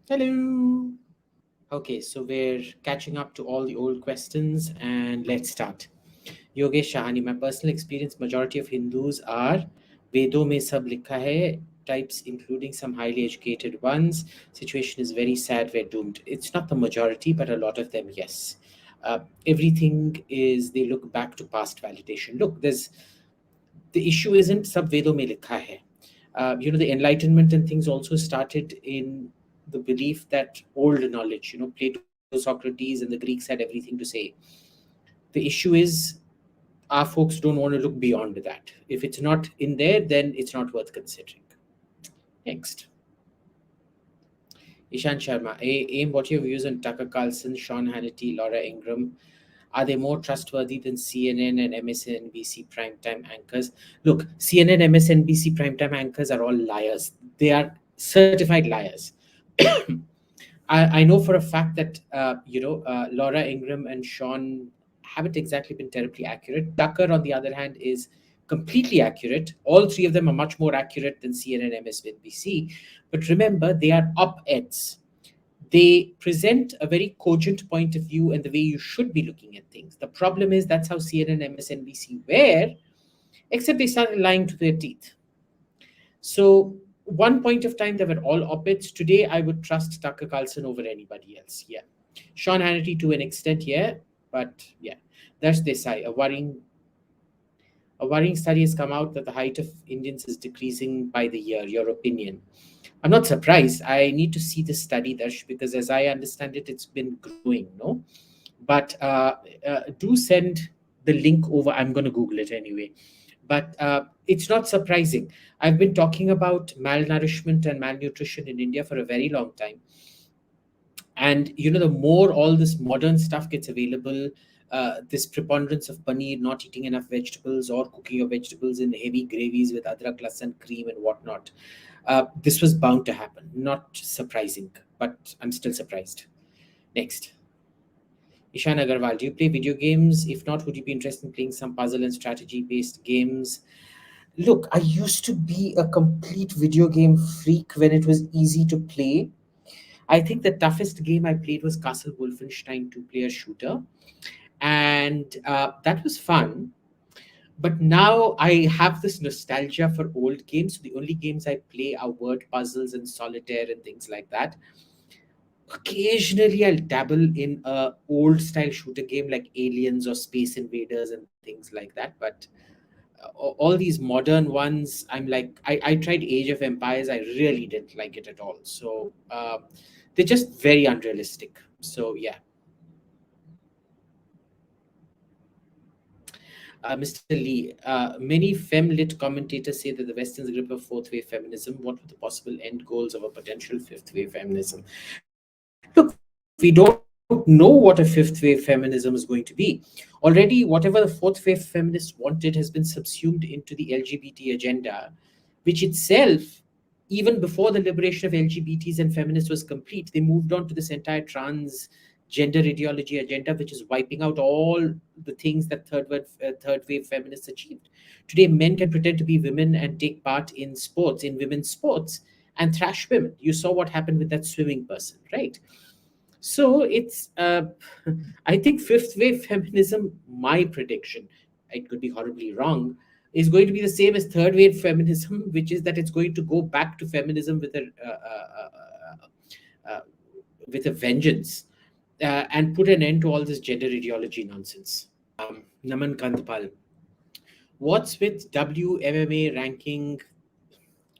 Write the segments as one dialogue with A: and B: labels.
A: Hello. Okay, so we're catching up to all the old questions and let's start. Yogesh Shahani, my personal experience, majority of Hindus are Vedo mein sab likha hai types, including some highly educated ones. Situation is very sad, we're doomed. It's not the majority, but a lot of them, yes. Everything is, they look back to past validation. Look, the issue isn't sab Vedo mein likha hai. The Enlightenment and things also started in the belief that old knowledge, Plato, Socrates, and the Greeks had everything to say. The issue is our folks don't want to look beyond that. If it's not in there, then it's not worth considering. Next. Ishan Sharma. Aim, what are your views on Tucker Carlson, Sean Hannity, Laura Ingraham? Are they more trustworthy than CNN and MSNBC primetime anchors? Look, CNN, MSNBC primetime anchors are all liars. They are certified liars. I know for a fact that Laura Ingraham and Sean haven't exactly been terribly accurate. Tucker, on the other hand, is completely accurate. All three of them are much more accurate than CNN, MSNBC. But remember, they are op-eds. They present a very cogent point of view and the way you should be looking at things. The problem is that's how CNN, MSNBC were, except they started lying to their teeth. So one point of time, they were all op-eds. Today, I would trust Tucker Carlson over anybody else. Yeah. Sean Hannity to an extent, yeah. But yeah, that's 𝗣𝗚𝘂𝗰𝘀𝘀𝘀. A worrying study has come out that the height of Indians is decreasing by the year. Your opinion? I'm not surprised. I need to see the study, Darsh, because as I understand it, it's been growing, no? But do send the link over. I'm going to Google it anyway. But it's not surprising. I've been talking about malnourishment and malnutrition in India for a very long time. And, the more all this modern stuff gets available, this preponderance of paneer, not eating enough vegetables or cooking your vegetables in heavy gravies with adrak, lasan, cream and whatnot. This was bound to happen. Not surprising, but I'm still surprised. Next. Ishan Agarwal, do you play video games? If not, would you be interested in playing some puzzle and strategy based games? Look, I used to be a complete video game freak when it was easy to play. I think the toughest game I played was Castle Wolfenstein 2-player shooter. And that was fun. But now I have this nostalgia for old games. The only games I play are word puzzles and solitaire and things like that. Occasionally, I'll dabble in a old style shooter game like Aliens or Space Invaders and things like that. But all these modern ones, I'm like, I tried Age of Empires. I really didn't like it at all. So they're just very unrealistic. So yeah. Mr. Lee, many fem-lit commentators say that the Western's grip of fourth wave feminism. What were the possible end goals of a potential fifth wave feminism? Look, we don't know what a fifth wave feminism is going to be. Already, whatever the fourth wave feminists wanted has been subsumed into the LGBT agenda, which itself, even before the liberation of LGBTs and feminists was complete, they moved on to this entire transgender ideology agenda, which is wiping out all the things that third wave feminists achieved. Today, men can pretend to be women and take part in sports, in women's sports, and thrash women. You saw what happened with that swimming person, right? So it's, I think fifth wave feminism, my prediction, it could be horribly wrong, is going to be the same as third wave feminism, which is that it's going to go back to feminism with a vengeance, and put an end to all this gender ideology nonsense. Naman Kandpal, what's with WMMA ranking?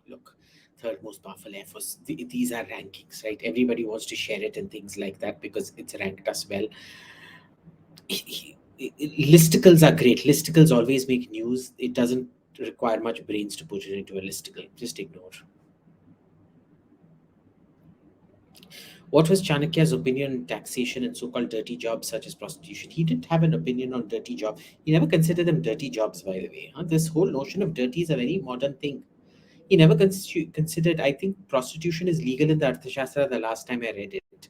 A: Look, third most powerful Air Force. These are rankings, right? Everybody wants to share it and things like that because it's ranked as well. Listicles are great. Listicles always make news. It doesn't require much brains to put it into a listicle. Just ignore. What was Chanakya's opinion on taxation and so-called dirty jobs such as prostitution? He didn't have an opinion on dirty jobs. He never considered them dirty jobs, by the way. This whole notion of dirty is a very modern thing. He never considered, I think prostitution is legal in the Arthashastra the last time I read it.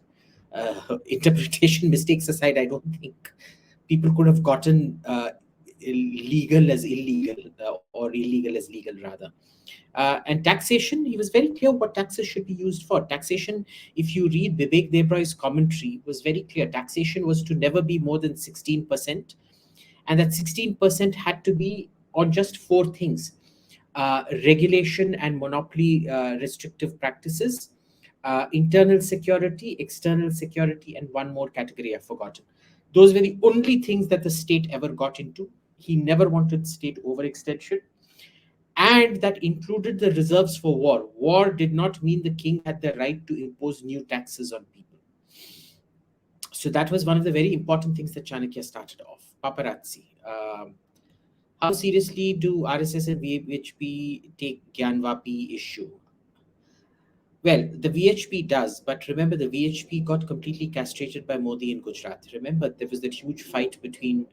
A: Interpretation mistakes aside, I don't think people could have gotten legal as illegal, or illegal as legal rather. And taxation, he was very clear what taxes should be used for. Taxation, if you read Vivek Debrai's commentary, was very clear. Taxation was to never be more than 16%. And that 16% had to be on just four things: regulation and monopoly restrictive practices, internal security, external security, and one more category I've forgotten. Those were the only things that the state ever got into. He never wanted state overextension. And that included the reserves for war. War did not mean the king had the right to impose new taxes on people. So that was one of the very important things that Chanakya started off. Paparazzi. How seriously do RSS and VHP take Gyanvapi issue? Well, the VHP does, but remember the VHP got completely castrated by Modi in Gujarat. Remember, there was that huge fight between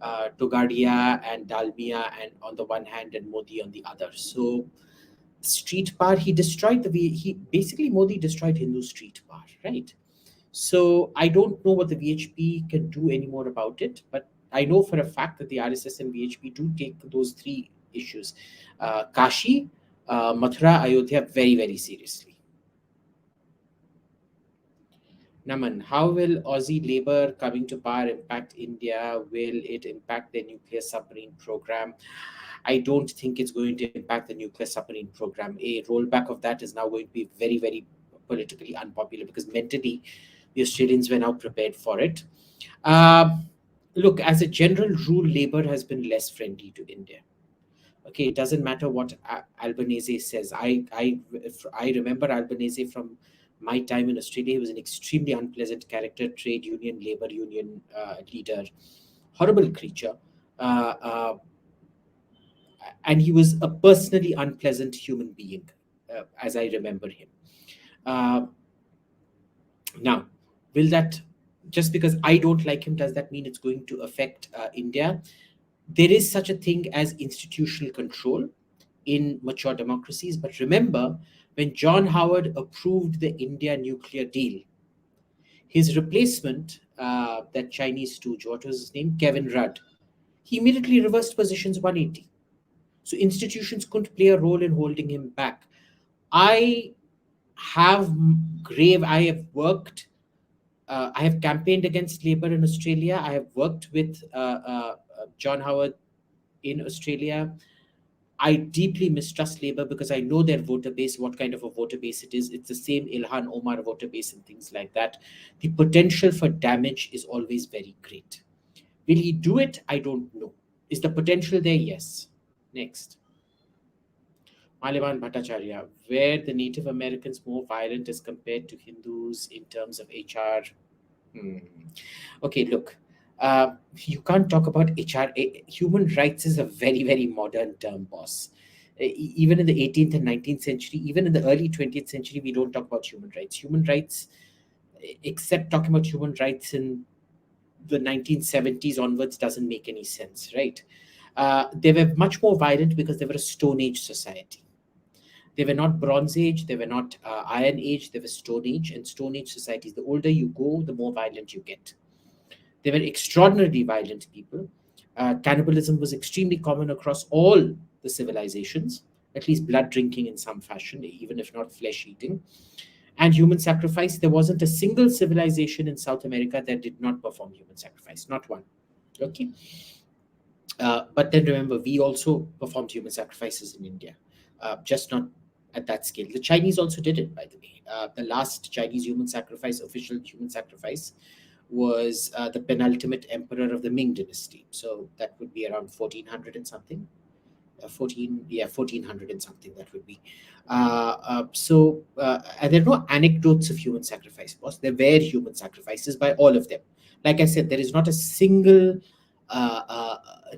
A: Togadia and Dalmia, and on the one hand, and Modi on the other. So, street power, he destroyed basically Modi destroyed Hindu street power, right? So I don't know what the VHP can do anymore about it, but I know for a fact that the RSS and VHP do take those three issues, Kashi, Mathura, Ayodhya, very, very seriously. Naman, how will Aussie Labour coming to power impact India? Will it impact the nuclear submarine program? I don't think it's going to impact the nuclear submarine program. A rollback of that is now going to be very, very politically unpopular, because mentally the Australians were now prepared for it. Look, as a general rule, Labour has been less friendly to India. Okay, it doesn't matter what Albanese says. I remember Albanese from my time in Australia. He was an extremely unpleasant character, trade union, labor union leader, horrible creature. And he was a personally unpleasant human being, as I remember him. Now, will that, just because I don't like him, does that mean it's going to affect India? There is such a thing as institutional control in mature democracies. But remember, when John Howard approved the India nuclear deal, his replacement, that Chinese stooge, what was his name? Kevin Rudd, he immediately reversed positions 180. So institutions couldn't play a role in holding him back. I have campaigned against Labour in Australia. I have worked with John Howard in Australia. I deeply mistrust Labour because I know their voter base, what kind of a voter base it is. It's the same Ilhan Omar voter base and things like that. The potential for damage is always very great. Will he do it? I don't know. Is the potential there? Yes. Next. Maliban Bhattacharya, were the Native Americans more violent as compared to Hindus in terms of HR? Okay, look, you can't talk about HR. Human rights is a very, very modern term, boss. Even in the 18th and 19th century, even in the early 20th century, we don't talk about human rights. Human rights, except talking about human rights in the 1970s onwards, doesn't make any sense, right? They were much more violent because they were a Stone Age society. They were not Bronze Age, they were not Iron Age, they were Stone Age. And Stone Age societies, the older you go, the more violent you get. They were extraordinarily violent people. Cannibalism was extremely common across all the civilizations, at least blood drinking in some fashion, even if not flesh eating. And human sacrifice, there wasn't a single civilization in South America that did not perform human sacrifice, not one. Okay. But then remember, we also performed human sacrifices in India, just not at that scale. The Chinese also did it, by the way. The last Chinese human sacrifice, official human sacrifice, was the penultimate emperor of the Ming dynasty. So that would be around 1400 and something. 1400 and something, that would be. And there are no anecdotes of human sacrifice, boss. There were human sacrifices by all of them. Like I said, there is not a single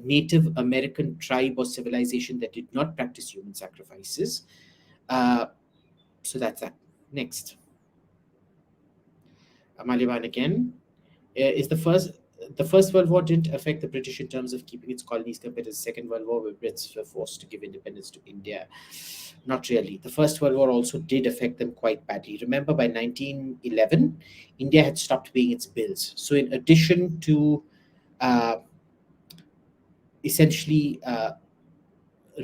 A: Native American tribe or civilization that did not practice human sacrifices. So that's that. Next. Maliban again. Is the First World War didn't affect the British in terms of keeping its colonies compared to the Second World War, where Brits were forced to give independence to India? Not really. The First World War also did affect them quite badly. Remember, by 1911, India had stopped paying its bills. So in addition to essentially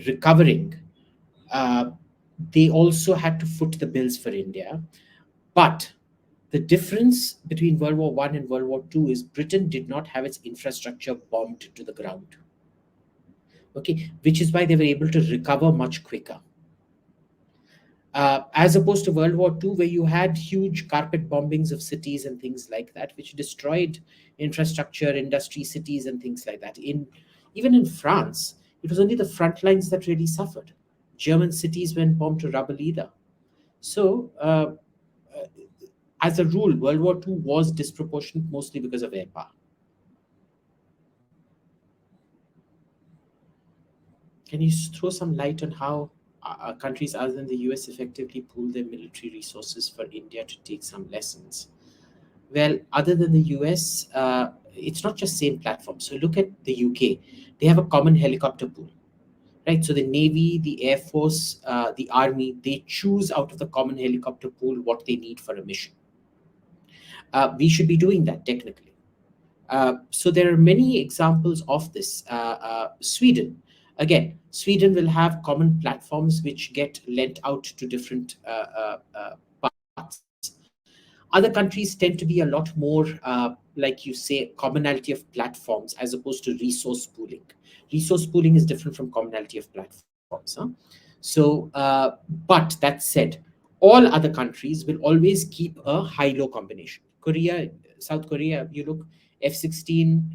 A: recovering, they also had to foot the bills for India. But the difference between World War I and World War II is Britain did not have its infrastructure bombed to the ground. Okay, which is why they were able to recover much quicker. As opposed to World War II, where you had huge carpet bombings of cities and things like that, which destroyed infrastructure, industry, cities, and things like that. Even in France, it was only the front lines that really suffered. German cities went bombed to rubble either. So, as a rule, World War II was disproportionate mostly because of air power. Can you throw some light on how countries other than the US effectively pool their military resources for India to take some lessons? Well, other than the US, it's not just same platform. So look at the UK. They have a common helicopter pool, right? So the Navy, the Air Force, the Army, they choose out of the common helicopter pool what they need for a mission. We should be doing that technically. So there are many examples of this. Sweden, again, Sweden will have common platforms which get lent out to different parts. Other countries tend to be a lot more, like you say, commonality of platforms as opposed to resource pooling. Resource pooling is different from commonality of platforms. Huh? So, but that said, all other countries will always keep a high-low combination. Korea, South Korea, you look F-16,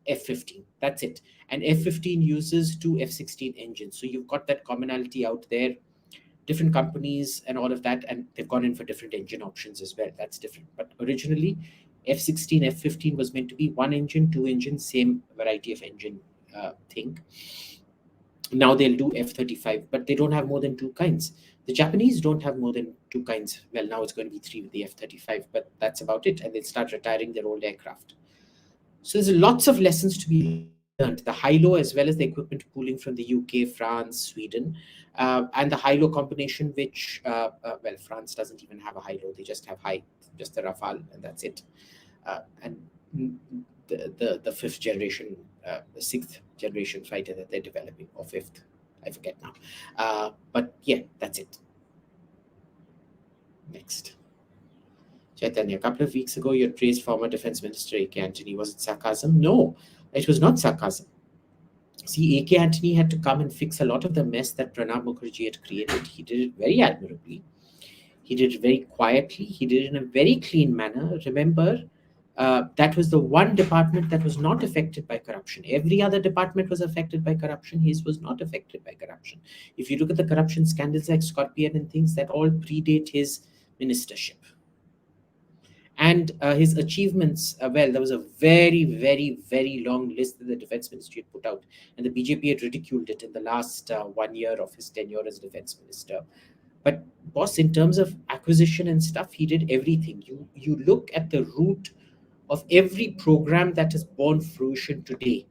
A: F-15. That's it. And F-15 uses two F-16 engines. So you've got that commonality out there. Different companies and all of that, and they've gone in for different engine options as well. That's different. But originally, F-16, F-15 was meant to be one engine, two engines, same variety of engine thing. Now they'll do F-35, but they don't have more than two kinds. The Japanese don't have more than two kinds. Well, now it's going to be three with the F-35, but that's about it. And they'll start retiring their old aircraft. So there's lots of lessons to be learned. The high-low as well as the equipment pooling from the UK, France, Sweden, and the high-low combination, which, well, France doesn't even have a high-low. They just have just the Rafale, and that's it. And the fifth generation, the sixth generation fighter that they're developing, or fifth, I forget now. But yeah, that's it. Next. Chaitanya, a couple of weeks ago, you praised former Defense Minister A.K. Antony. Was it sarcasm? No, it was not sarcasm. See, A.K. Antony had to come and fix a lot of the mess that Pranab Mukherjee had created. He did it very admirably. He did it very quietly. He did it in a very clean manner. Remember, that was the one department that was not affected by corruption. Every other department was affected by corruption. His was not affected by corruption. If you look at the corruption scandals like Scorpion and things, that all predate his ministership. And his achievements, well, there was a very, very, very long list that the Defense Ministry had put out. And the BJP had ridiculed it in the last 1 year of his tenure as Defense Minister. But boss, in terms of acquisition and stuff, he did everything. You look at the root of every program that has borne fruition today,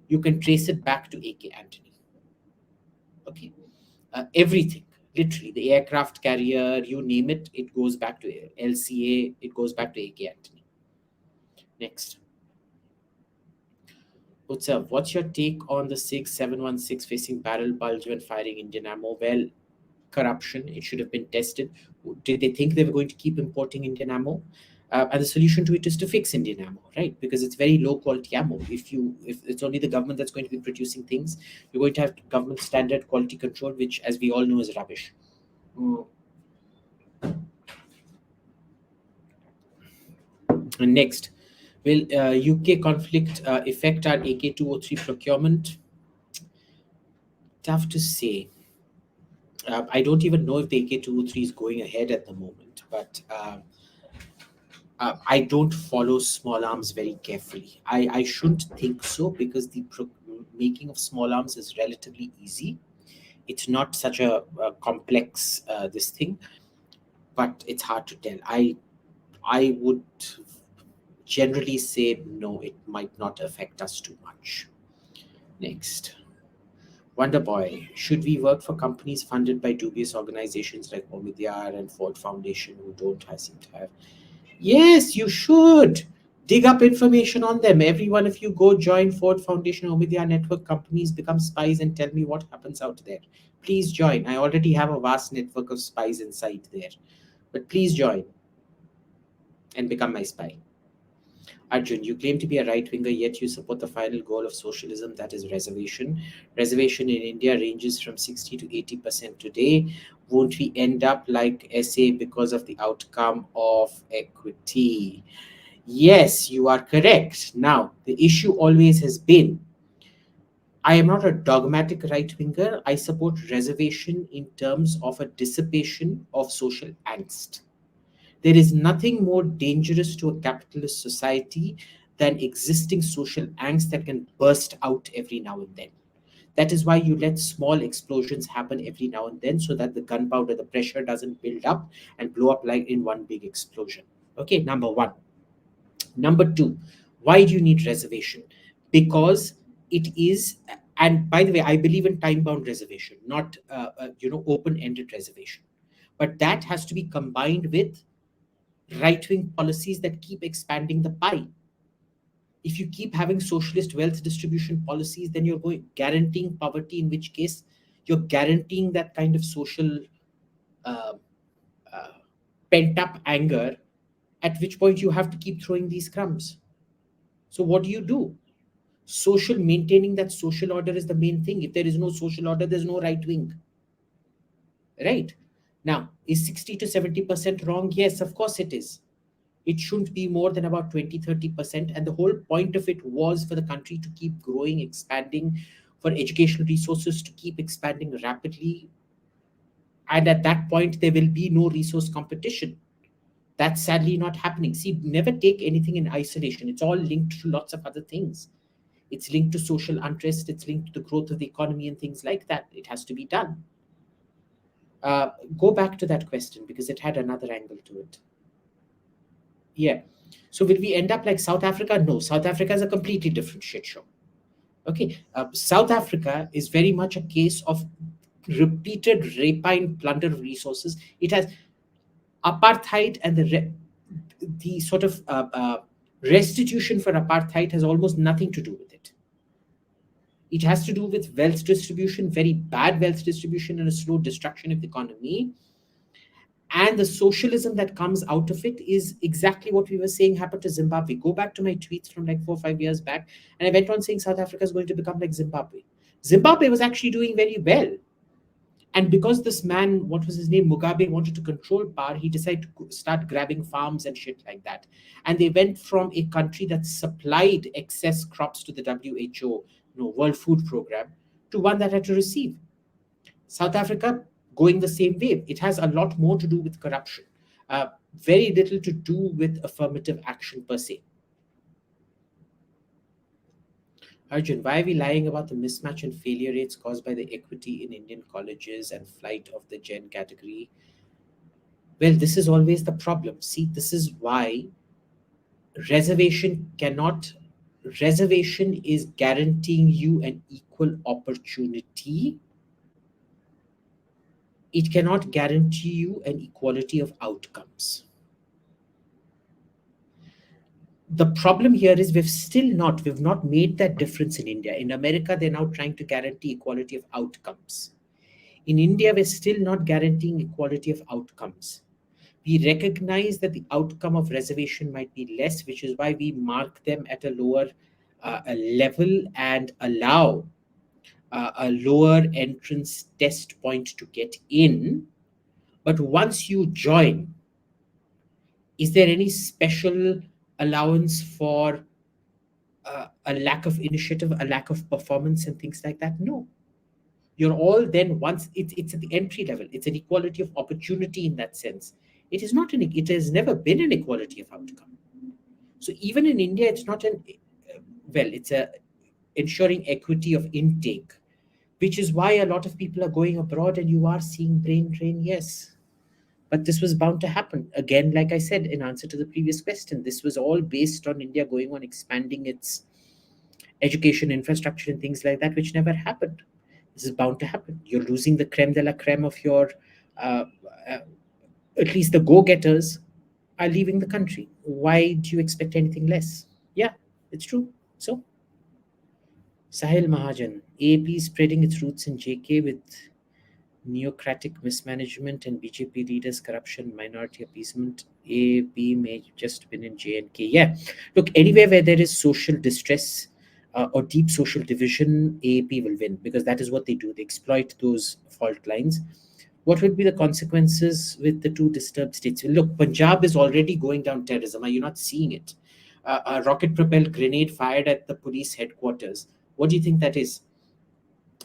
A: you can trace it back to A.K. Antony. Okay, everything. Literally, the aircraft carrier, you name it, it goes back to LCA, it goes back to A.K. Antony. Next. Utsav, what's your take on the SIG 716 facing barrel bulge when firing Indian ammo? Well, corruption, it should have been tested. Did they think they were going to keep importing Indian ammo? And the solution to it is to fix Indian ammo, right? Because it's very low quality ammo. If it's only the government that's going to be producing things, you're going to have government standard quality control, which, as we all know, is rubbish. And next, will UK conflict affect our AK-203 procurement? Tough to say. I don't even know if the AK-203 is going ahead at the moment, but I don't follow small arms very carefully. I shouldn't think so, because the making of small arms is relatively easy. It's not such a complex this thing, but it's hard to tell. I would generally say no, it might not affect us too much. Next. Wonder Boy, should we work for companies funded by dubious organizations like Omidyar and Ford Foundation who don't seem to have? Yes, you should. Dig up information on them. Every one of you go join Ford Foundation or Omidyar Network companies, become spies, and tell me what happens out there. Please join. I already have a vast network of spies inside there. But please join and become my spy. Arjun, you claim to be a right-winger, yet you support the final goal of socialism, that is reservation. Reservation in India ranges from 60 to 80% today. Won't we end up like SA because of the outcome of equity? Yes, you are correct. Now, the issue always has been, I am not a dogmatic right-winger. I support reservation in terms of a dissipation of social angst. There is nothing more dangerous to a capitalist society than existing social angst that can burst out every now and then. That is why you let small explosions happen every now and then, so that the gunpowder, the pressure doesn't build up and blow up like in one big explosion. Okay, number one. Number two, why do you need reservation? Because it is, and by the way, I believe in time-bound reservation, not open-ended reservation. But that has to be combined with right-wing policies that keep expanding the pie. If you keep having socialist wealth distribution policies, then you're guaranteeing poverty, in which case you're guaranteeing that kind of social uh, uh, pent-up anger, at which point you have to keep throwing these crumbs. So what do? Maintaining that social order is the main thing. If there is no social order, there's no right wing. Right? Now, is 60 to 70% wrong? Yes, of course it is. It shouldn't be more than about 20-30%. And the whole point of it was for the country to keep growing, expanding, for educational resources to keep expanding rapidly. And at that point, there will be no resource competition. That's sadly not happening. See, never take anything in isolation. It's all linked to lots of other things. It's linked to social unrest. It's linked to the growth of the economy and things like that. It has to be done. Go back to that question because it had another angle to it. Yeah. So will we end up like South Africa? No, South Africa is a completely different shit show. Okay. South Africa is very much a case of repeated rapine plunder of resources. It has apartheid, and the sort of restitution for apartheid has almost nothing to do with it. It has to do with wealth distribution, very bad wealth distribution, and a slow destruction of the economy. And the socialism that comes out of it is exactly what we were saying happened to Zimbabwe. Go back to my tweets from like 4 or 5 years back, and I went on saying South Africa is going to become like Zimbabwe. Zimbabwe was actually doing very well. And because this man, what was his name, Mugabe, wanted to control power, he decided to start grabbing farms and shit like that. And they went from a country that supplied excess crops to the WHO, World Food Program, to one that had to receive. South Africa going the same way. It has a lot more to do with corruption, very little to do with affirmative action per se. Arjun, why are we lying about the mismatch and failure rates caused by the equity in Indian colleges and flight of the gen category? Well, this is always the problem. See, this is why reservation is guaranteeing you an equal opportunity. It cannot guarantee you an equality of outcomes. The problem here is we've not made that difference in India. In America, they're now trying to guarantee equality of outcomes. In India, we're still not guaranteeing equality of outcomes. We recognize that the outcome of reservation might be less, which is why we mark them at a lower level and allow a lower entrance test point to get in. But once you join, is there any special allowance for a lack of initiative, a lack of performance and things like that? No. You're all then, once it's at the entry level, it's an equality of opportunity in that sense. It has never been an equality of outcome. So even in India, it's not it's ensuring equity of intake, which is why a lot of people are going abroad and you are seeing brain drain, yes. But this was bound to happen. Again, like I said, in answer to the previous question, this was all based on India going on expanding its education infrastructure and things like that, which never happened. This is bound to happen. You're losing the creme de la creme of your, at least the go-getters are leaving the country. Why do you expect anything less? It's true. So, Sahil Mahajan, AAP is spreading its roots in JK with neocratic mismanagement and BJP leaders' corruption, minority appeasement. AAP may just win in J&K. Yeah, look, anywhere where there is social distress or deep social division, AAP will win because that is what they do. They exploit those fault lines. What will be the consequences with the two disturbed states? Well, look, Punjab is already going down terrorism. Are you not seeing it? A rocket-propelled grenade fired at the police headquarters. What do you think that is?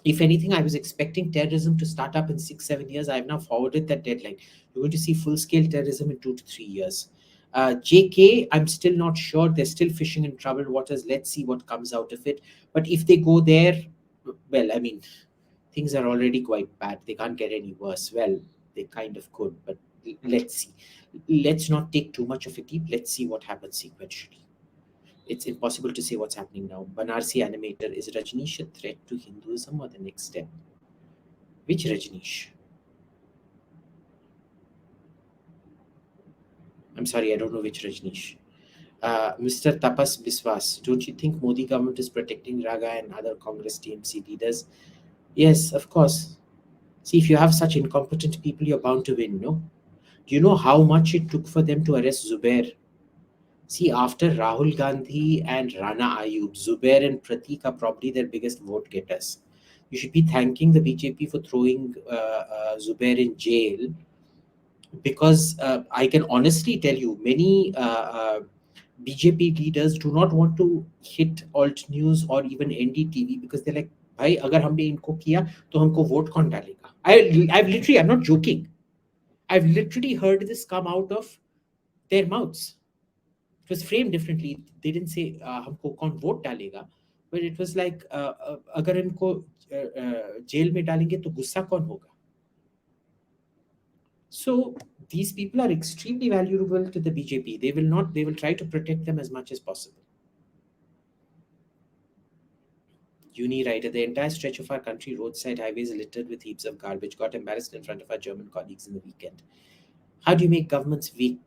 A: If anything, I was expecting terrorism to start up in 6, 7 years. I have now forwarded that deadline. You're going to see full-scale terrorism in 2 to 3 years. JK, I'm still not sure. They're still fishing in troubled waters. Let's see what comes out of it. But if they go there, well, I mean, things are already quite bad. They can't get any worse. Well, they kind of could, but let's see. Let's not take too much of a leap. Let's see what happens sequentially. It's impossible to say what's happening now. Banarsi animator, is Rajneesh a threat to Hinduism or the next step? Which Rajneesh? I'm sorry, I don't know which Rajneesh. Mr. Tapas Biswas, don't you think Modi government is protecting Raga and other Congress TMC leaders? Yes, of course. See, if you have such incompetent people, you're bound to win, no? Do you know how much it took for them to arrest Zubair? See, after Rahul Gandhi and Rana Ayub, Zubair and Pratik are probably their biggest vote getters. You should be thanking the BJP for throwing Zubair in jail because I can honestly tell you, many BJP leaders do not want to hit alt news or even NDTV because they're like, भाई अगर हमने इनको किया तो हमको vote कौन डालेगा? I've literally, I'm not joking. I've literally heard this come out of their mouths. It was framed differently. They didn't say हमको कौन वोट डालेगा, but it was like अगर इनको जेल में डालेंगे तो गुस्सा कौन होगा? So these people are extremely valuable to the BJP. They will try to protect them as much as possible. Uni writer, the entire stretch of our country, roadside highways littered with heaps of garbage, got embarrassed in front of our German colleagues in the weekend. How do you make governments wake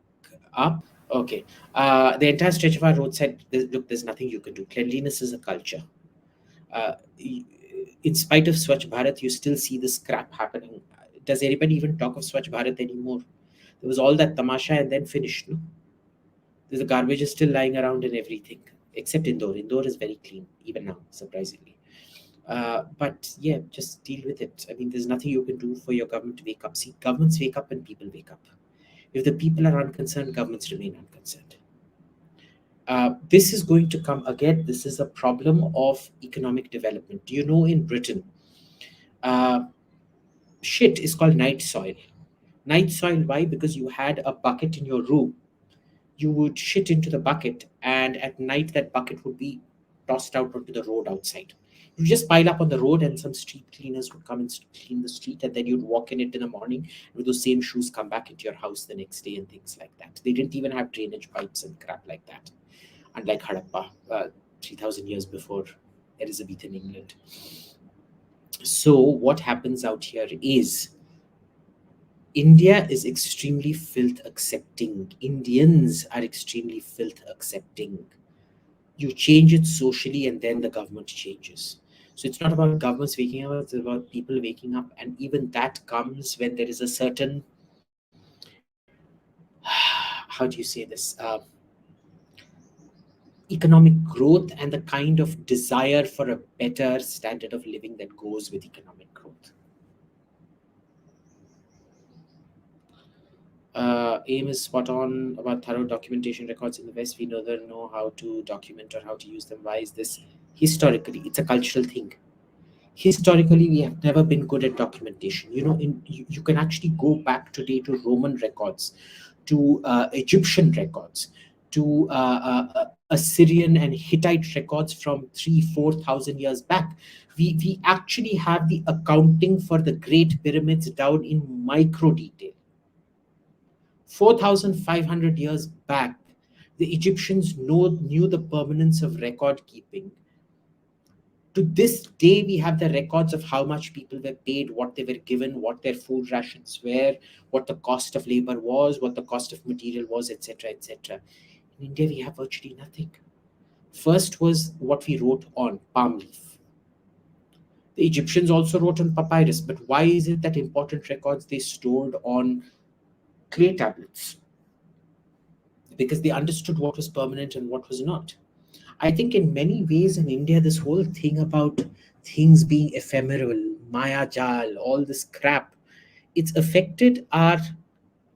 A: up? Okay. The entire stretch of our roadside, look, there's nothing you can do. Cleanliness is a culture. In spite of Swachh Bharat, you still see this crap happening. Does anybody even talk of Swachh Bharat anymore? There was all that tamasha and then finished. No? The garbage is still lying around and everything, except Indore. Indore is very clean, even now, surprisingly. But yeah, just deal with it. I mean, there's nothing you can do for your government to wake up. See, governments wake up when people wake up. If the people are unconcerned, governments remain unconcerned. This is going to come again. This is a problem of economic development. Do you know in Britain, shit is called night soil. Night soil, why? Because you had a bucket in your room. You would shit into the bucket, and at night that bucket would be tossed out onto the road outside. You just pile up on the road, and some street cleaners would come and clean the street, and then you'd walk in it in the morning with those same shoes, come back into your house the next day, and things like that. They didn't even have drainage pipes and crap like that, unlike Harappa, 3,000 years before Elizabethan England. So what happens out here is India is extremely filth accepting. Indians are extremely filth accepting. You change it socially and then the government changes. So it's not about governments waking up, it's about people waking up. And even that comes when there is a certain, how do you say this? Economic growth and the kind of desire for a better standard of living that goes with economic growth. AIM is spot on about thorough documentation records in the West. We neither know how to document or how to use them. Why is this? Historically, it's a cultural thing. Historically, we have never been good at documentation. You know, you can actually go back today to Roman records, to Egyptian records, to Assyrian and Hittite records from 3,000-4,000 years back. We actually have the accounting for the Great Pyramids down in micro detail. 4,500 years back, the Egyptians knew the permanence of record keeping. To this day, we have the records of how much people were paid, what they were given, what their food rations were, what the cost of labor was, what the cost of material was, etc., etc. In India, we have virtually nothing. First was what we wrote on palm leaf. The Egyptians also wrote on papyrus, but why is it that important records they stored on clay tablets? Because they understood what was permanent and what was not. I think in many ways in India, this whole thing about things being ephemeral, Maya Jal, all this crap, it's affected our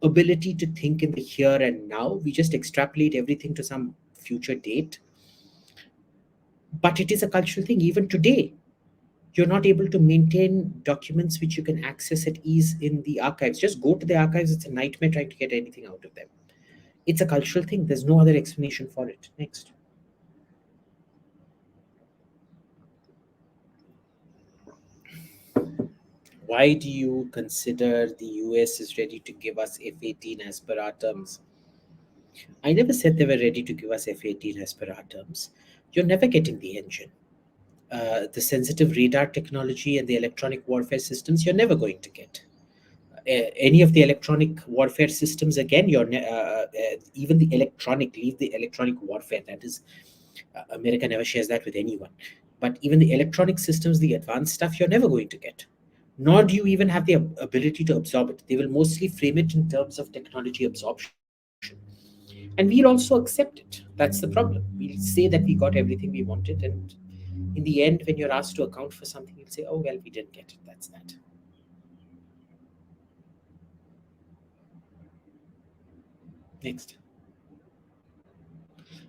A: ability to think in the here and now. We just extrapolate everything to some future date. But it is a cultural thing. Even today, you're not able to maintain documents which you can access at ease in the archives. Just go to the archives. It's a nightmare trying to get anything out of them. It's a cultural thing. There's no other explanation for it. Next. Why do you consider the US is ready to give us F-18 as per our terms? I never said they were ready to give us F-18 as per our terms. You're never getting the engine. The sensitive radar technology and the electronic warfare systems, you're never going to get. Any of the electronic warfare systems, again, even the electronic, leave the electronic warfare, that is, America never shares that with anyone. But even the electronic systems, the advanced stuff, you're never going to get. Nor do you even have the ability to absorb it. They will mostly frame it in terms of technology absorption. And we'll also accept it. That's the problem. We'll say that we got everything we wanted, and in the end, when you're asked to account for something, you'll say, oh, well, we didn't get it. That's that. Next.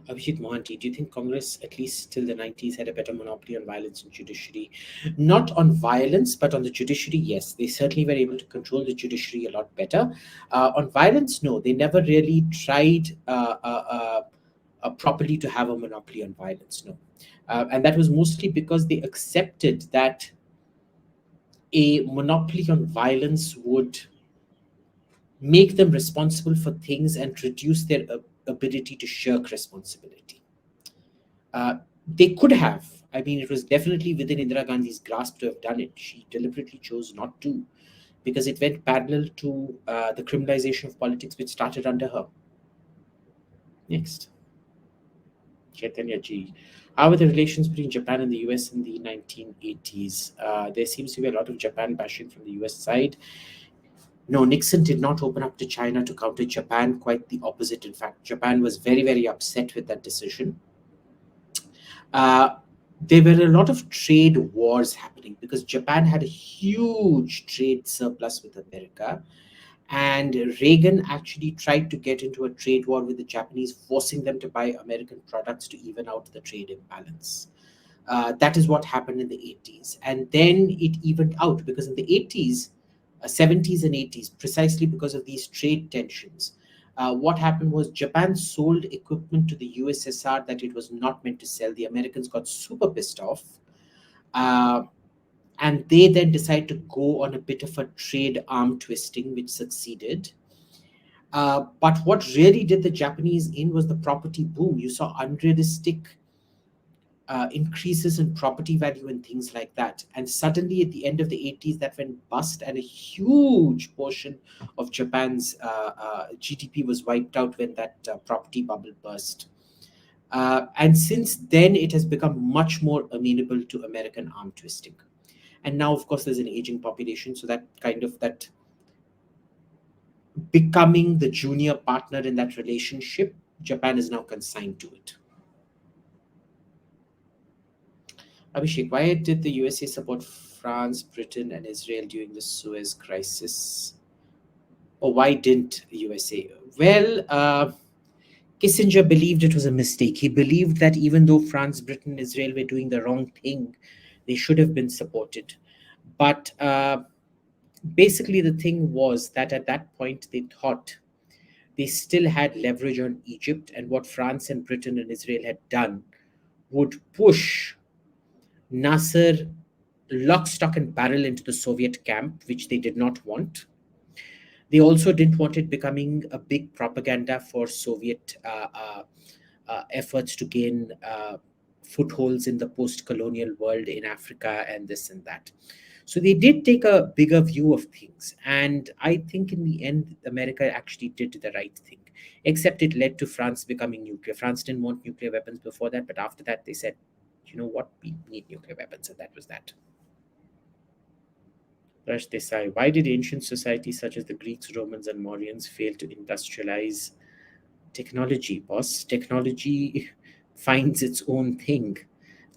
A: Abhijit Mohanty, do you think Congress, at least till the 90s, had a better monopoly on violence and judiciary? Not on violence, but on the judiciary, yes. They certainly were able to control the judiciary a lot better. On violence, no. They never really tried properly to have a monopoly on violence, no. And that was mostly because they accepted that a monopoly on violence would make them responsible for things and reduce their ability to shirk responsibility. They could have. I mean, it was definitely within Indira Gandhi's grasp to have done it. She deliberately chose not to, because it went parallel to the criminalization of politics, which started under her. Next. Chaitanya ji. How were the relations between Japan and the US in the 1980s? There seems to be a lot of Japan bashing from the US side. No, Nixon did not open up to China to counter Japan, quite the opposite. In fact, Japan was very, very upset with that decision. There were a lot of trade wars happening because Japan had a huge trade surplus with America. And Reagan actually tried to get into a trade war with the Japanese, forcing them to buy American products to even out the trade imbalance. That is what happened in the 80s. And then it evened out because in the 80s, 70s and 80s, precisely because of these trade tensions, what happened was Japan sold equipment to the USSR that it was not meant to sell. The Americans got super pissed off. And they then decided to go on a bit of a trade arm twisting, which succeeded. But what really did the Japanese in was the property boom. You saw unrealistic increases in property value and things like that. And suddenly at the end of the 80s, that went bust, and a huge portion of Japan's GDP was wiped out when that property bubble burst. And since then, it has become much more amenable to American arm twisting. And now, of course, there's an aging population, so that becoming the junior partner in that relationship, Japan is now consigned to it. Abhishek, why did the USA support France, Britain, and Israel during the Suez crisis? Or why didn't USA? Well, Kissinger believed it was a mistake. He believed that even though France, Britain, and Israel were doing the wrong thing, they should have been supported. But basically, the thing was that at that point, they thought they still had leverage on Egypt, and what France and Britain and Israel had done would push Nasser lock, stock, and barrel into the Soviet camp, which they did not want. They also didn't want it becoming a big propaganda for Soviet efforts to gain footholds in the post-colonial world in Africa and this and that. So they did take a bigger view of things. And I think in the end, America actually did the right thing. except it led to France becoming nuclear. France didn't want nuclear weapons before that, but after that they said, you know what, we need nuclear weapons, and that was that. Rash Desai, why did ancient societies such as the Greeks, Romans, and Mauryans fail to industrialize technology, boss? Technology finds its own thing.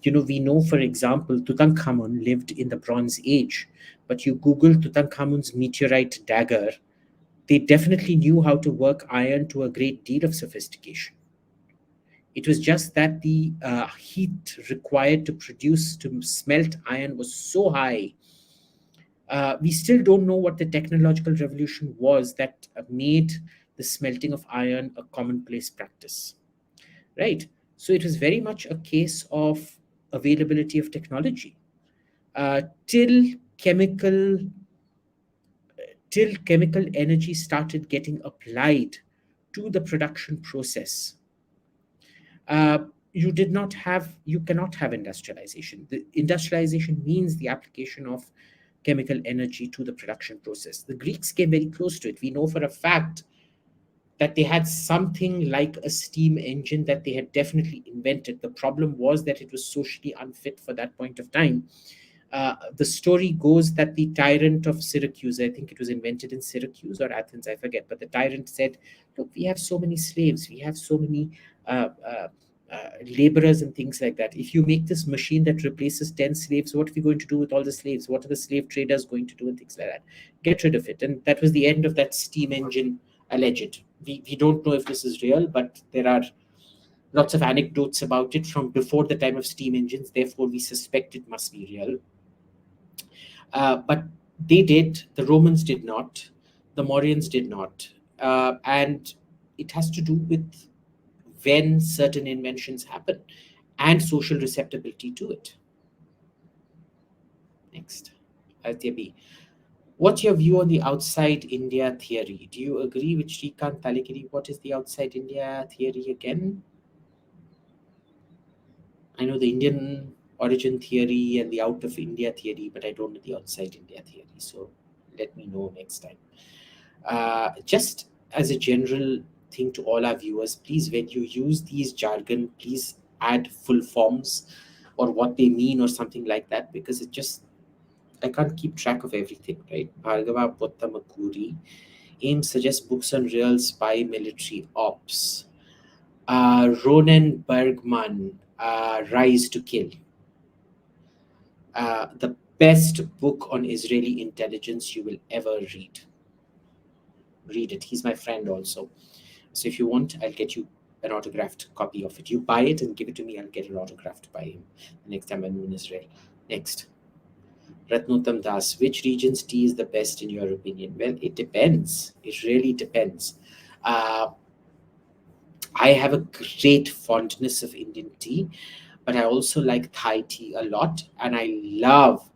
A: You know, we know, for example, Tutankhamun lived in the Bronze Age, but you Google Tutankhamun's meteorite dagger, they definitely knew how to work iron to a great deal of sophistication. It was just that the heat required to smelt iron was so high. We still don't know what the technological revolution was that made the smelting of iron a commonplace practice, right? So it was very much a case of availability of technology uh, till chemical till chemical energy started getting applied to the production process. uh, you cannot have industrialization. The industrialization means the application of chemical energy to the production process. The Greeks came very close to it. We know for a fact that they had something like a steam engine that they had definitely invented. The problem was that it was socially unfit for that point of time. The story goes that the tyrant of Syracuse, I think it was invented in Syracuse or Athens, I forget, but the tyrant said, look, we have so many slaves, we have so many uh, uh, laborers and things like that. If you make this machine that replaces 10 slaves, what are we going to do with all the slaves? What are the slave traders going to do, and things like that? Get rid of it. And that was the end of that steam engine, alleged. We don't know if this is real, but there are lots of anecdotes about it from before the time of steam engines. Therefore, we suspect it must be real. But they did, the Romans did not, the Mauryans did not. And it has to do with when certain inventions happen and social receptibility to it. Next. Aditya B. What's your view on the outside India theory? Do you agree with Shrikant Talikiri? What is the outside India theory again? I know the Indian origin theory and the out of India theory, but I don't know the outside India theory. So let me know next time. Just as a general thing to all our viewers, please, when you use these jargon, please add full forms or what they mean or something like that, because I can't keep track of everything, right? Bhargava Pottamakuri. AIM suggests books on real spy military ops. Ronen Bergman, Rise to Kill. The best book on Israeli intelligence you will ever read. Read it. He's my friend also. So if you want, I'll get you an autographed copy of it. You buy it and give it to me. I'll get it autographed by him the next time I'm in Israel. Next. Ratnotam Das, which region's tea is the best in your opinion? Well, it depends. It really depends. I have a great fondness of Indian tea, but I also like Thai tea a lot, and I love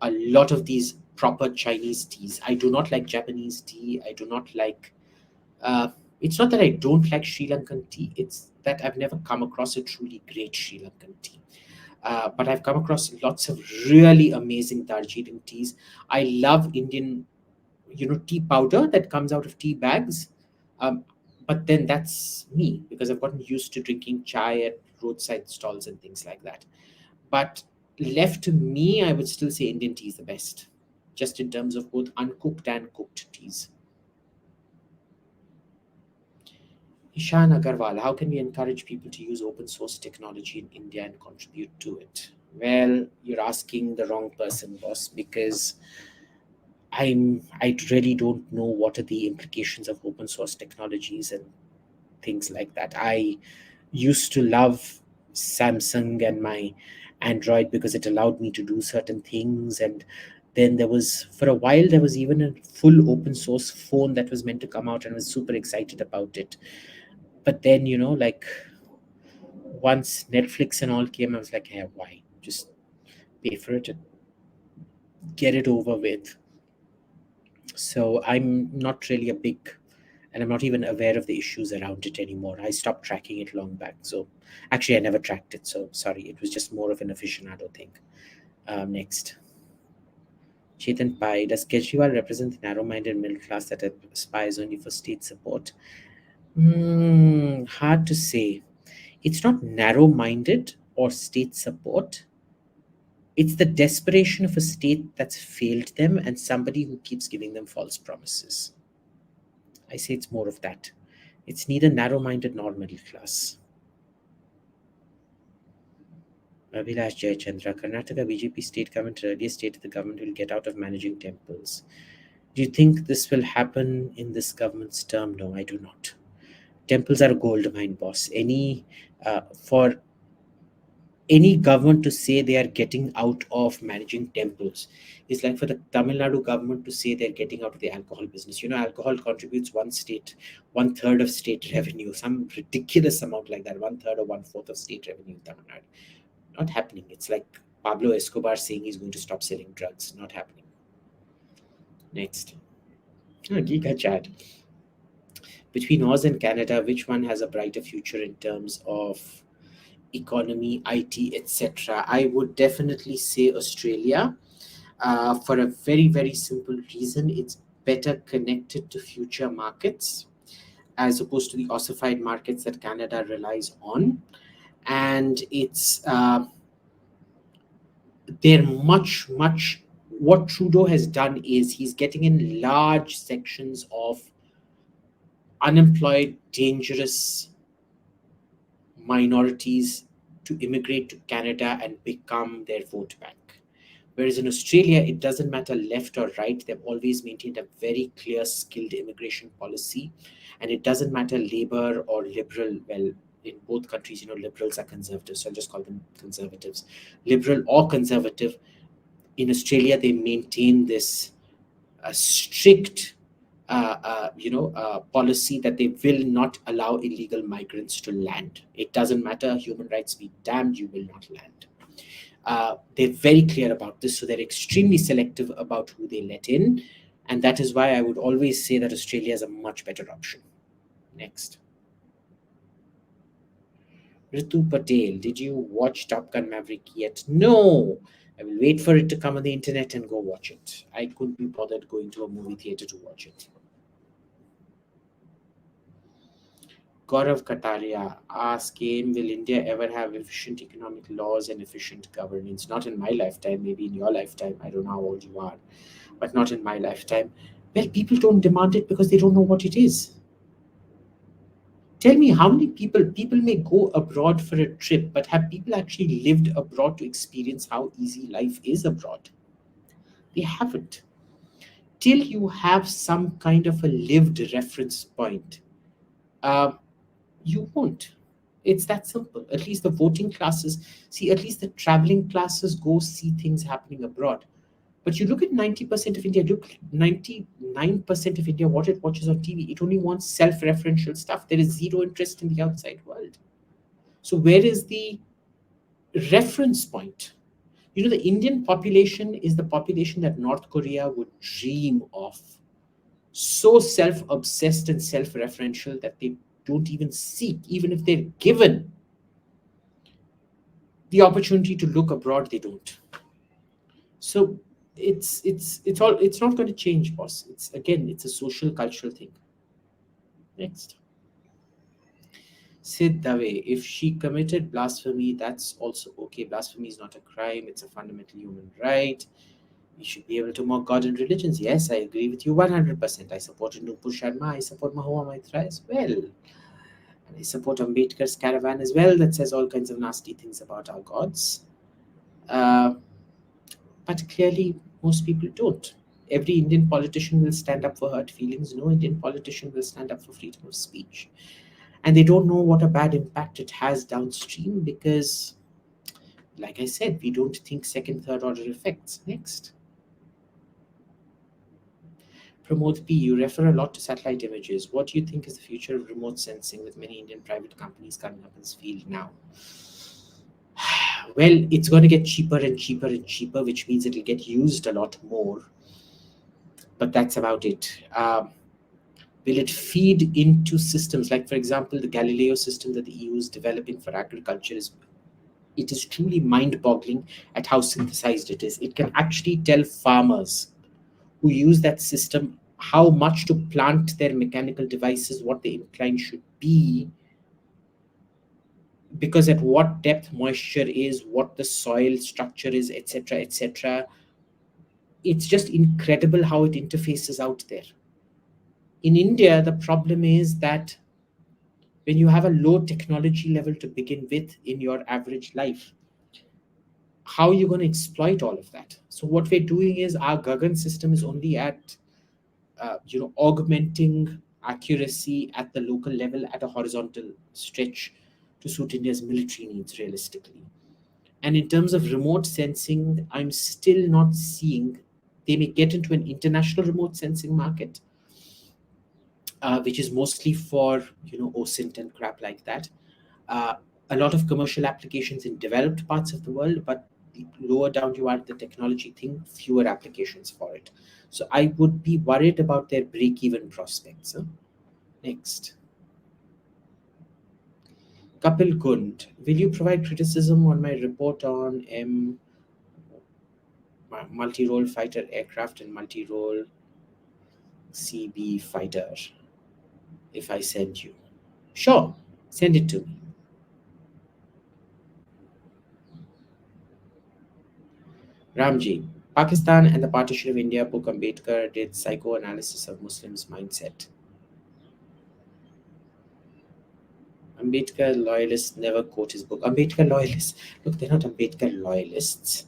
A: a lot of these proper Chinese teas. I do not like Japanese tea. I do not like. It's not that I don't like Sri Lankan tea. It's that I've never come across a truly great Sri Lankan tea. But I've come across lots of really amazing Darjeeling teas. I love Indian, tea powder that comes out of tea bags. Um, but then that's me because I've gotten used to drinking chai at roadside stalls and things like that. But left to me, I would still say Indian tea is the best, just in terms of both uncooked and cooked teas. Ishan Agarwal, how can we encourage people to use open source technology in India and contribute to it? Well, you're asking the wrong person, boss, because I really don't know what are the implications of open source technologies and things like that. I used to love Samsung and my Android because it allowed me to do certain things. And then for a while, there was even a full open source phone that was meant to come out, and I was super excited about it. But then, like once Netflix and all came, I was like, hey, why? Just pay for it and get it over with. So I'm not really a big, and I'm not even aware of the issues around it anymore. I stopped tracking it long back. So actually, I never tracked it. So sorry, it was just more of an aficionado thing. Next. Chetan Pai, does Kejriwal represent the narrow-minded middle class that aspires only for state support? Hard to say. It's not narrow-minded or state support. It's the desperation of a state that's failed them and somebody who keeps giving them false promises. I say it's more of that. It's neither narrow-minded nor middle class. Abhilash Jayachandra, Karnataka BJP state government earlier stated the government will get out of managing temples. Do you think this will happen in this government's term? No, I do not. Temples are a gold mine, boss. For any government to say they are getting out of managing temples is like for the Tamil Nadu government to say they're getting out of the alcohol business. Alcohol contributes one third of state revenue, some ridiculous amount like that, one third or one fourth of state revenue in Tamil Nadu. Not happening. It's like Pablo Escobar saying he's going to stop selling drugs. Not happening. Next. Giga chat. Between Oz and Canada, which one has a brighter future in terms of economy, IT, etc.? I would definitely say Australia, for a very, very simple reason. It's better connected to future markets as opposed to the ossified markets that Canada relies on. And it's they're much, what Trudeau has done is he's getting in large sections of unemployed, dangerous minorities to immigrate to Canada and become their vote bank. Whereas in Australia, it doesn't matter left or right. They've always maintained a very clear skilled immigration policy. And it doesn't matter Labour or Liberal. Well, in both countries, Liberals are conservatives. So I'll just call them conservatives. Liberal or conservative. In Australia, they maintain this strict policy that they will not allow illegal migrants to land. It doesn't matter, human rights be damned, you will not land. They're very clear about this, so they're extremely selective about who they let in, and that is why I would always say that Australia is a much better option. Next. Ritu Patel, did you watch Top Gun Maverick yet? No. I will wait for it to come on the internet and go watch it. I couldn't be bothered going to a movie theater to watch it. Gaurav Kataria asks, will India ever have efficient economic laws and efficient governance? Not in my lifetime, maybe in your lifetime. I don't know how old you are, but not in my lifetime. Well, people don't demand it because they don't know what it is. Tell me how many people may go abroad for a trip, but have people actually lived abroad to experience how easy life is abroad? They haven't. Till you have some kind of a lived reference point, you won't. It's that simple. At least the voting classes, at least the traveling classes go see things happening abroad. But you look at 90% of India, look 99% of India, what it watches on TV, it only wants self-referential stuff. There is zero interest in the outside world. So where is the reference point? The Indian population is the population that North Korea would dream of. So self-obsessed and self-referential that they don't even seek, even if they're given the opportunity to look abroad, they don't. So it's not going to change, boss. It's a social cultural thing. Next. Sid Dave, if she committed blasphemy, that's also okay. Blasphemy is not a crime, it's a fundamental human right. We should be able to mock God and religions. Yes, I agree with you 100%. I support Nupur Sharma, I support Mahua Maitra as well. And I support Ambedkar's caravan as well that says all kinds of nasty things about our gods. But clearly, most people don't. Every Indian politician will stand up for hurt feelings. No Indian politician will stand up for freedom of speech. And they don't know what a bad impact it has downstream because, like I said, we don't think second, third order effects. Next. Pramod P, you refer a lot to satellite images. What do you think is the future of remote sensing with many Indian private companies coming up in this field now? Well, it's going to get cheaper and cheaper and cheaper, which means it'll get used a lot more. But that's about it. Will it feed into systems? Like, for example, the Galileo system that the EU is developing for agriculture it is truly mind-boggling at how synthesized it is. It can actually tell farmers who use that system how much to plant their mechanical devices, what the incline should be, because at what depth moisture is, what the soil structure is, etc., etc. It's just incredible how it interfaces out there. In India, the problem is that when you have a low technology level to begin with in your average life, how are you going to exploit all of that? So what we're doing is our Gagan system is only at augmenting accuracy at the local level at a horizontal stretch to suit India's military needs realistically. And in terms of remote sensing, I'm still not seeing, they may get into an international remote sensing market, which is mostly for, OSINT and crap like that. A lot of commercial applications in developed parts of the world, but the lower down you are the technology thing, fewer applications for it. So I would be worried about their break-even prospects. Next. 𝗣𝗂𝘀𝘀𝘀, will you provide criticism on my report on multi-role fighter aircraft and multi-role CB fighter if I send you? Sure, send it to me. Ramji, Pakistan and the partition of India book Ambedkar did psychoanalysis of Muslims' mindset. Ambedkar loyalists never quote his book. Ambedkar loyalists, look, they're not Ambedkar loyalists.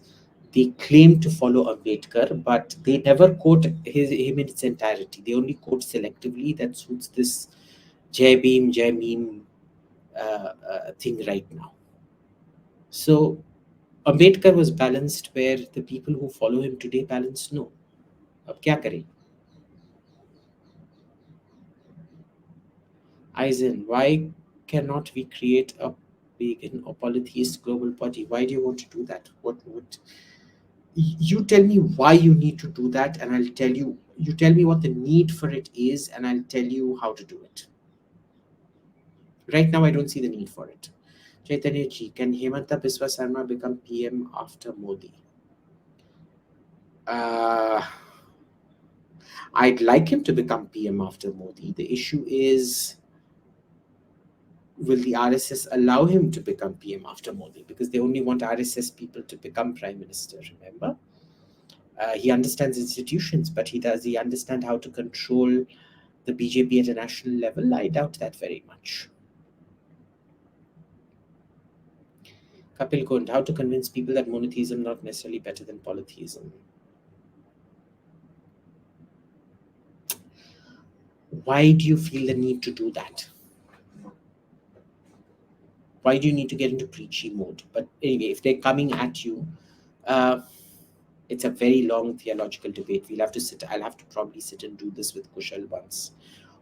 A: They claim to follow Ambedkar, but they never quote him in its entirety. They only quote selectively that suits this Jai Bhim, Jai Meme thing right now. So Ambedkar was balanced where the people who follow him today balanced no. Ab kya kare? Aizen, why cannot we create a vegan or polytheist global party? Why do you want to do that? What would you tell me why you need to do that, and I'll tell you. You tell me what the need for it is, and I'll tell you how to do it. Right now, I don't see the need for it. Chaitanya ji, can Hemanta Biswa Sarma become PM after Modi? I'd like him to become PM after Modi. The issue is, will the RSS allow him to become PM after Modi? Because they only want RSS people to become Prime Minister, remember? He understands institutions, but does he understand how to control the BJP at a national level? I doubt that very much. 𝗣𝗂𝘀𝘀𝘀, how to convince people that monotheism not necessarily better than polytheism? Why do you feel the need to do that? Why do you need to get into preachy mode? But anyway, if they're coming at you, it's a very long theological debate. I'll have to probably sit and do this with Kushal once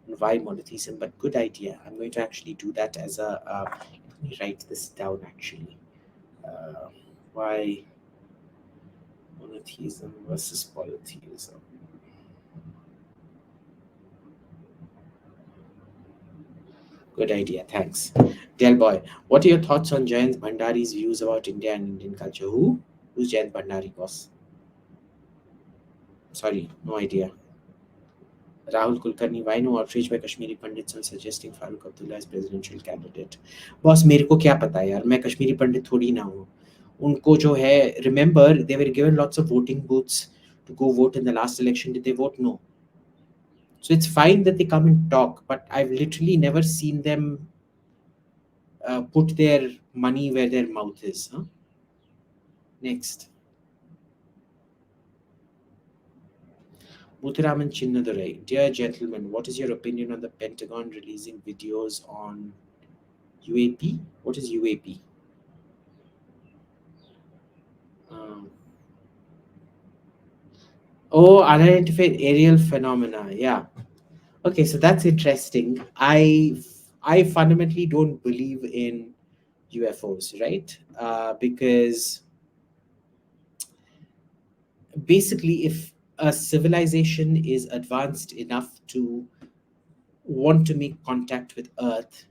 A: on why monotheism, but good idea. I'm going to actually do that as a, let me write this down actually. Why monotheism versus polytheism. Good idea, thanks. Del Boy, what are your thoughts on Jayant Bhandari's views about India and Indian culture? Who's Jayant Bhandari, boss? Sorry, no idea. Rahul Kulkarni, why no outrage by Kashmiri Pandits on suggesting Farooq Abdullah as presidential candidate? Boss, मेरे को क्या पता यार, मैं कश्मीरी पंडित थोड़ी ना हूँ. उनको जो है, remember, they were given lots of voting booths to go vote in the last election. Did they vote? No. So it's fine that they come and talk, but I've literally never seen them put their money where their mouth is. Huh? Next. Muthuraman Chinnadurai, dear gentlemen, what is your opinion on the Pentagon releasing videos on UAP? What is UAP? Unidentified aerial phenomena. Yeah. Okay, so that's interesting. I fundamentally don't believe in UFOs, right? Because basically, if a civilization is advanced enough to want to make contact with Earth,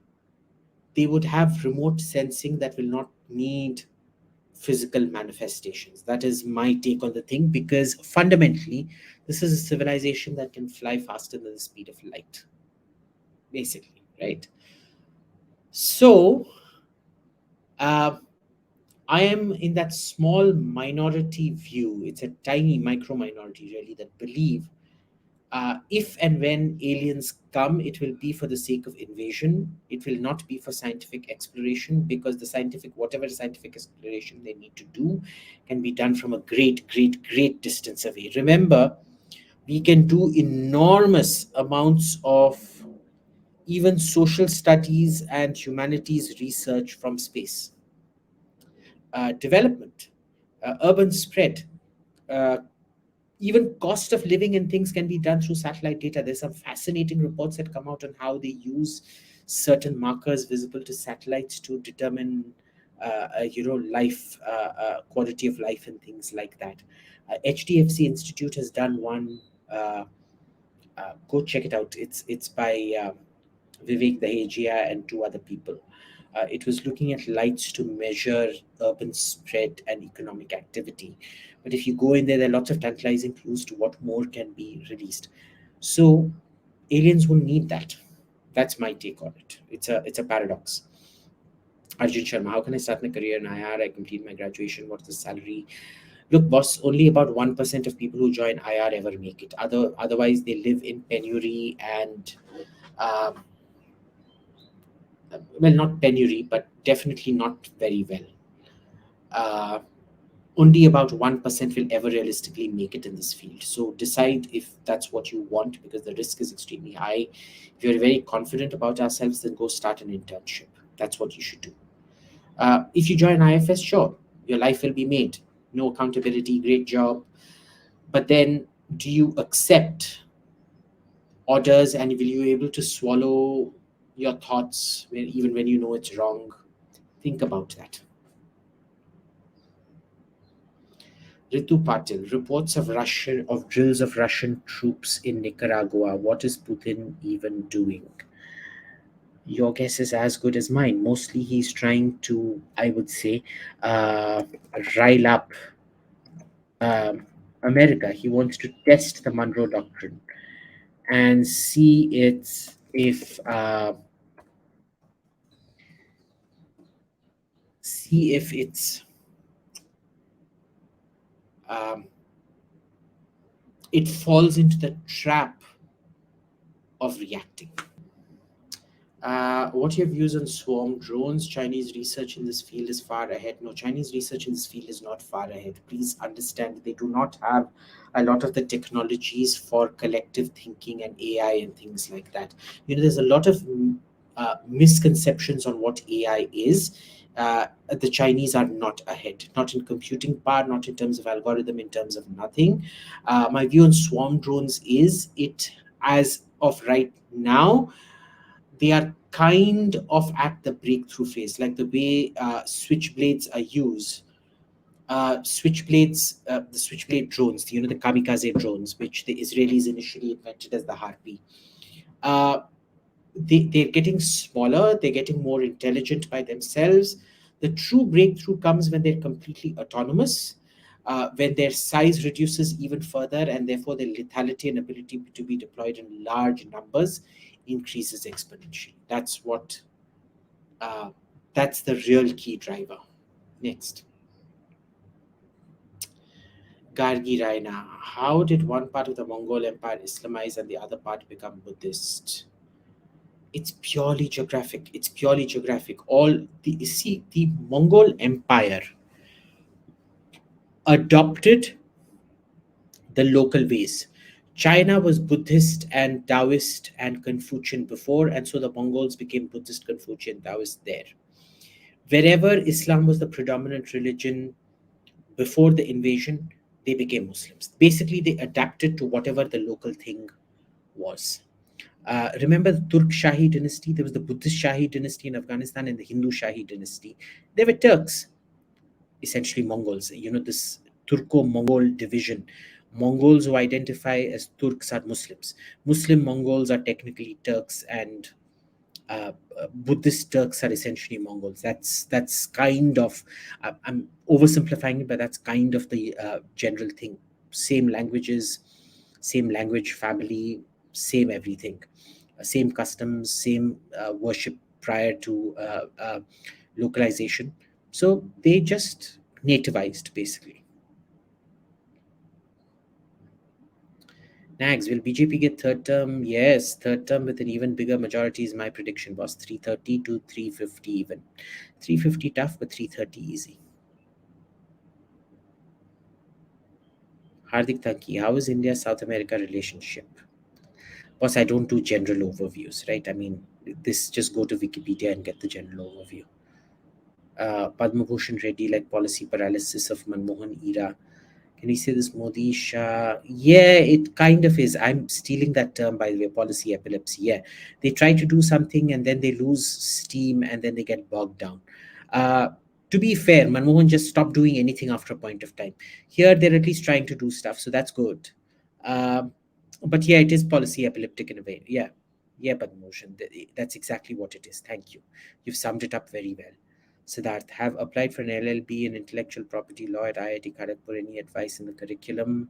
A: they would have remote sensing that will not need physical manifestations. That is my take on the thing, because fundamentally, this is a civilization that can fly faster than the speed of light, basically, right? So, uh, I am in that small minority view. It's a tiny micro minority, really, that believe if and when aliens come, it will be for the sake of invasion. It will not be for scientific exploration, because whatever scientific exploration they need to do can be done from a great, great, great distance away. Remember, we can do enormous amounts of even social studies and humanities research from space. Development, urban spread, uh, even cost of living and things can be done through satellite data. There's some fascinating reports that come out on how they use certain markers visible to satellites to determine life, quality of life and things like that. HDFC Institute has done one. Go check it out. It's by Vivek Dahejia and two other people. It was looking at lights to measure urban spread and economic activity. But if you go in there, there are lots of tantalizing clues to what more can be released. So aliens will need that. That's my take on it. It's a paradox. Arjun Sharma, how can I start my career in IR? I complete my graduation. What's the salary? Look, boss, only about 1% of people who join IR ever make it. Otherwise, they live in penury and um, well, not penury, but definitely not very well. Uh, Only about 1% will ever realistically make it in this field. So decide if that's what you want, because the risk is extremely high. If you're very confident about ourselves, then go start an internship. That's what you should do. If you join IFS, sure, your life will be made. No accountability, great job. But then, do you accept orders, and will you be able to swallow your thoughts even when you know it's wrong? Think about that. Ritu Patil, reports of drills of Russian troops in Nicaragua. What is Putin even doing? Your guess is as good as mine. Mostly he's trying to, I would say, uh, rile up um, America. He wants to test the Monroe Doctrine and see if um, it falls into the trap of reacting. What are your views on swarm drones? Chinese research in this field is far ahead. No, Chinese research in this field is not far ahead. Please understand, they do not have a lot of the technologies for collective thinking and AI and things like that. There's a lot of misconceptions on what AI is. The Chinese are not ahead, not in computing power, not in terms of algorithm, in terms of nothing. My view on swarm drones is it, as of right now, they are kind of at the breakthrough phase, like the way switchblades are used. The switchblade drones, the kamikaze drones, which the Israelis initially invented as the Harpy. Uh, they're getting smaller, they're getting more intelligent by themselves. The true breakthrough comes when they're completely autonomous, when their size reduces even further, and therefore their lethality and ability to be deployed in large numbers increases exponentially. Uh, that's the real key driver. Next. Gargi Raina, how did one part of the Mongol Empire Islamize and the other part become Buddhist? It's purely geographic. It's purely geographic. The Mongol Empire adopted the local ways. China was Buddhist and Taoist and Confucian before, and so the Mongols became Buddhist, Confucian, Taoist there. Wherever Islam was the predominant religion before the invasion, they became Muslims. Basically, they adapted to whatever the local thing was. Remember the Turk Shahi dynasty? There was the Buddhist Shahi dynasty in Afghanistan and the Hindu Shahi dynasty. They were Turks, essentially Mongols. This Turco-Mongol division. Mongols who identify as Turks are Muslims. Muslim Mongols are technically Turks, and Buddhist Turks are essentially Mongols. That's kind of, I'm oversimplifying it, but that's kind of the general thing. Same languages, same language family, same everything, same customs, same worship prior to localization. So they just nativized basically. Nags, will BJP get third term? Yes, third term with an even bigger majority is my prediction, boss. 330 to 350 even. 350 tough, but 330 easy. Hardik Thanki, how is India-South America relationship? Boss, I don't do general overviews, right? I mean, this just go to Wikipedia and get the general overview. Padma Bhushan Reddy, like policy paralysis of Manmohan era. Can we say this Modi Shah? Yeah, it kind of is. I'm stealing that term, by the way, policy epilepsy. Yeah, they try to do something and then they lose steam and then they get bogged down. Uh, to be fair, Manmohan just stopped doing anything after a point of time. Here, they're at least trying to do stuff, so that's good. But yeah, it is policy epileptic in a way. Yeah, Padmotion. That's exactly what it is. Thank you. You've summed it up very well. Siddharth, have applied for an LLB in intellectual property law at IIT Kharagpur. Any advice in the curriculum?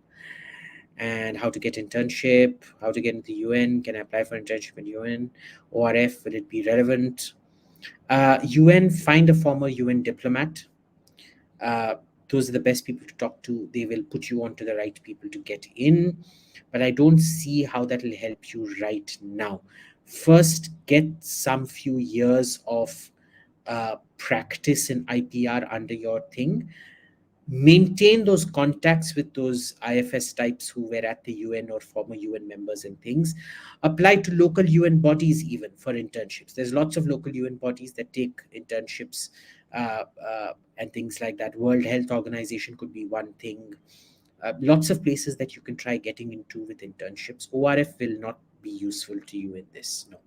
A: And how to get internship? How to get into the UN? Can I apply for internship in UN? ORF, will it be relevant? UN, find a former UN diplomat. Those are the best people to talk to. They will put you onto the right people to get in. But I don't see how that will help you right now. First, get some few years of practice in IPR under your thing. Maintain those contacts with those IFS types who were at the UN or former UN members and things. Apply to local UN bodies even for internships. There's lots of local UN bodies that take internships and things like that. World Health Organization could be one thing. Lots of places that you can try getting into with internships. ORF will not be useful to you in this, no.